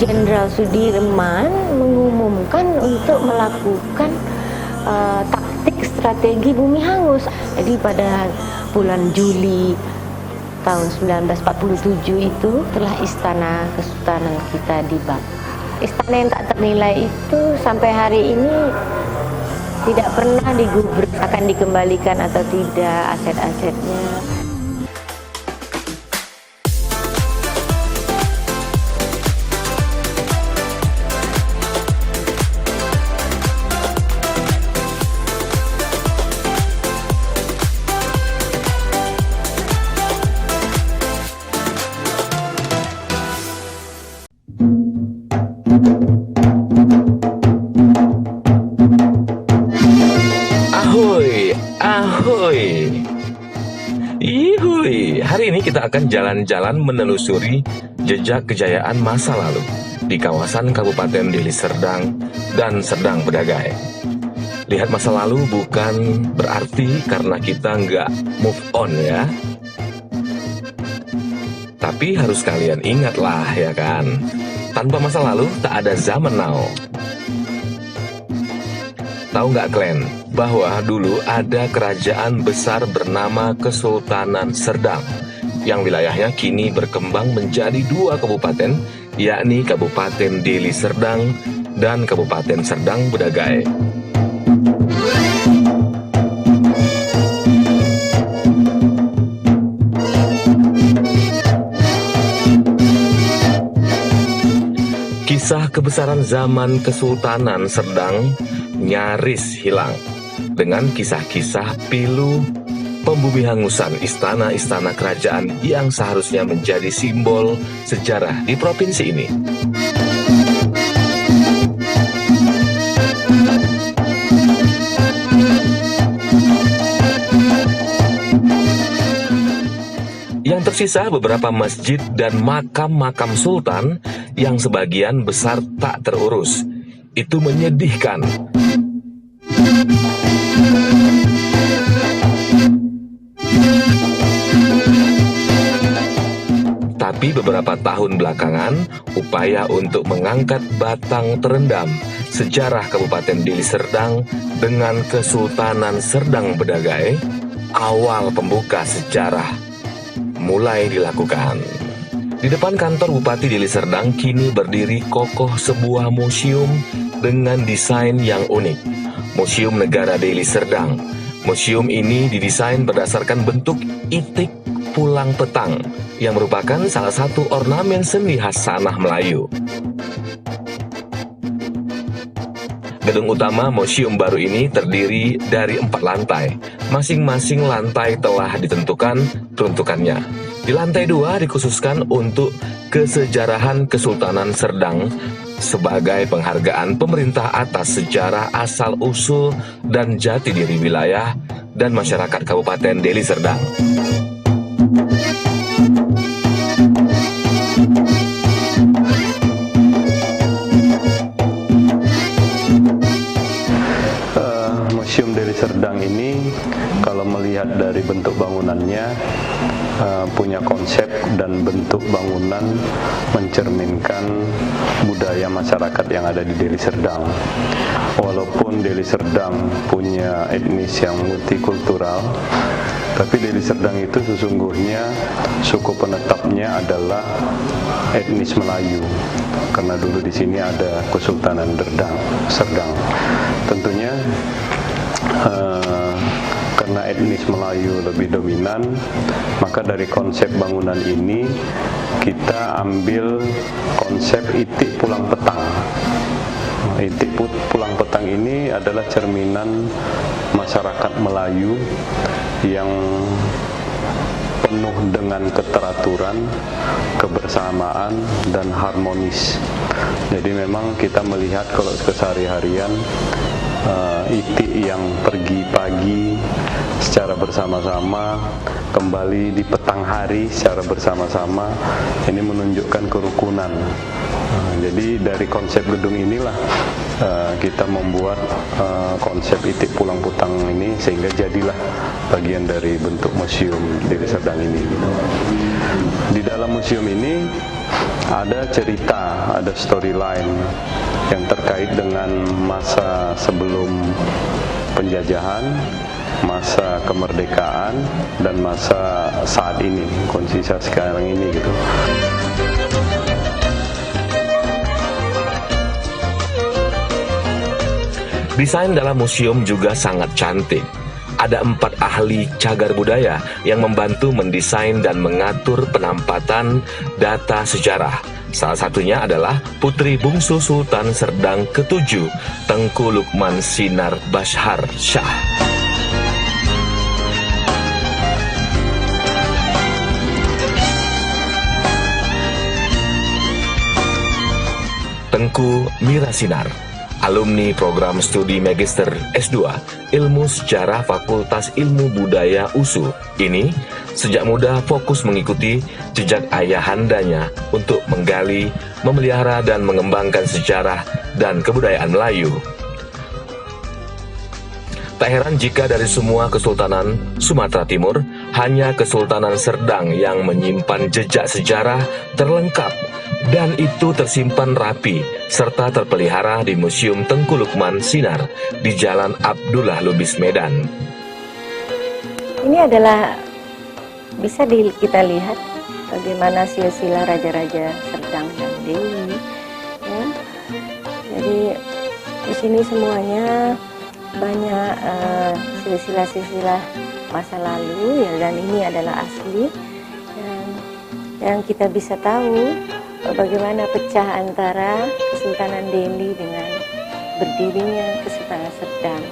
Jenderal Sudirman mengumumkan untuk melakukan taktik strategi bumi hangus. Jadi pada bulan Juli tahun 1947 itu telah istana kesultanan kita dibakar. Istana yang tak ternilai itu sampai hari ini tidak pernah digubris akan dikembalikan atau tidak aset-asetnya. Ahoy! Ihui, hari ini kita akan jalan-jalan menelusuri jejak kejayaan masa lalu di kawasan Kabupaten Deli Serdang dan Serdang Bedagai. Lihat masa lalu bukan berarti karena kita nggak move on ya. Tapi harus kalian ingatlah ya kan, tanpa masa lalu tak ada zaman now. Tahu nggak kalian bahwa dulu ada kerajaan besar bernama Kesultanan Serdang yang wilayahnya kini berkembang menjadi 2 kabupaten, yakni Kabupaten Deli Serdang dan Kabupaten Serdang Bedagai. Kisah kebesaran zaman Kesultanan Serdang nyaris hilang dengan kisah-kisah pilu pembumihangusan istana-istana kerajaan yang seharusnya menjadi simbol sejarah di provinsi ini. Yang tersisa beberapa masjid dan makam-makam sultan yang sebagian besar tak terurus. Itu menyedihkan. Tapi beberapa tahun belakangan, upaya untuk mengangkat batang terendam sejarah Kabupaten Deli Serdang dengan Kesultanan Serdang Bedagai, awal pembuka sejarah, mulai dilakukan. Di depan kantor Bupati Deli Serdang kini berdiri kokoh sebuah museum dengan desain yang unik. Museum Negara Deli Serdang. Museum ini didesain berdasarkan bentuk itik pulang petang yang merupakan salah satu ornamen seni khas Sanah Melayu. Gedung utama museum baru ini terdiri dari 4 lantai. Masing-masing lantai telah ditentukan peruntukannya. Di lantai 2 dikhususkan untuk kesejarahan Kesultanan Serdang sebagai penghargaan pemerintah atas sejarah asal-usul dan jati diri wilayah dan masyarakat Kabupaten Deli Serdang. Museum Deli Serdang ini kalau melihat dari bentuk bangunannya punya konsep dan bentuk bangunan mencerminkan budaya masyarakat yang ada di Deli Serdang. Walaupun Deli Serdang punya etnis yang multikultural, tapi Deli Serdang itu sesungguhnya suku penetapnya adalah etnis Melayu, karena dulu di sini ada Kesultanan Serdang. Tentunya karena etnis Melayu lebih dominan, maka dari konsep bangunan ini kita ambil konsep itik pulang petang. Itik pulang petang ini adalah cerminan masyarakat Melayu yang penuh dengan keteraturan, kebersamaan, dan harmonis. Jadi memang kita melihat kalau kesehari-harian itik yang pergi pagi secara bersama-sama, kembali di petang hari secara bersama-sama, ini menunjukkan kerukunan. Jadi dari konsep gedung inilah kita membuat konsep itik pulang petang ini, sehingga jadilah bagian dari bentuk museum Deli Serdang ini. Di dalam museum ini ada cerita, ada storyline yang terkait dengan masa sebelum penjajahan, masa kemerdekaan, dan masa saat ini, kondisi saat sekarang ini gitu. Desain dalam museum juga sangat cantik. Ada 4 ahli cagar budaya yang membantu mendesain dan mengatur penampatan data sejarah. Salah satunya adalah Putri Bungsu Sultan Serdang ke-7, Tengku Lukman Sinar Bashar Shah. Tengku Mirasinar, alumni program studi Magister S2 Ilmu Sejarah Fakultas Ilmu Budaya USU. Ini sejak muda fokus mengikuti jejak ayahandanya untuk menggali, memelihara dan mengembangkan sejarah dan kebudayaan Melayu. Tak heran jika dari semua Kesultanan Sumatera Timur, hanya Kesultanan Serdang yang menyimpan jejak sejarah terlengkap dan itu tersimpan rapi serta terpelihara di Museum Tengku Lukman Sinar di Jalan Abdullah Lubis, Medan. Ini adalah bisa kita lihat bagaimana silsilah raja-raja Serdang dan Dewi. Ya. Jadi di sini semuanya banyak silsilah-silsilah masa lalu ya, dan ini adalah asli yang kita bisa tahu bagaimana pecah antara Kesultanan Delhi dengan berdirinya Kesultanan Serdang.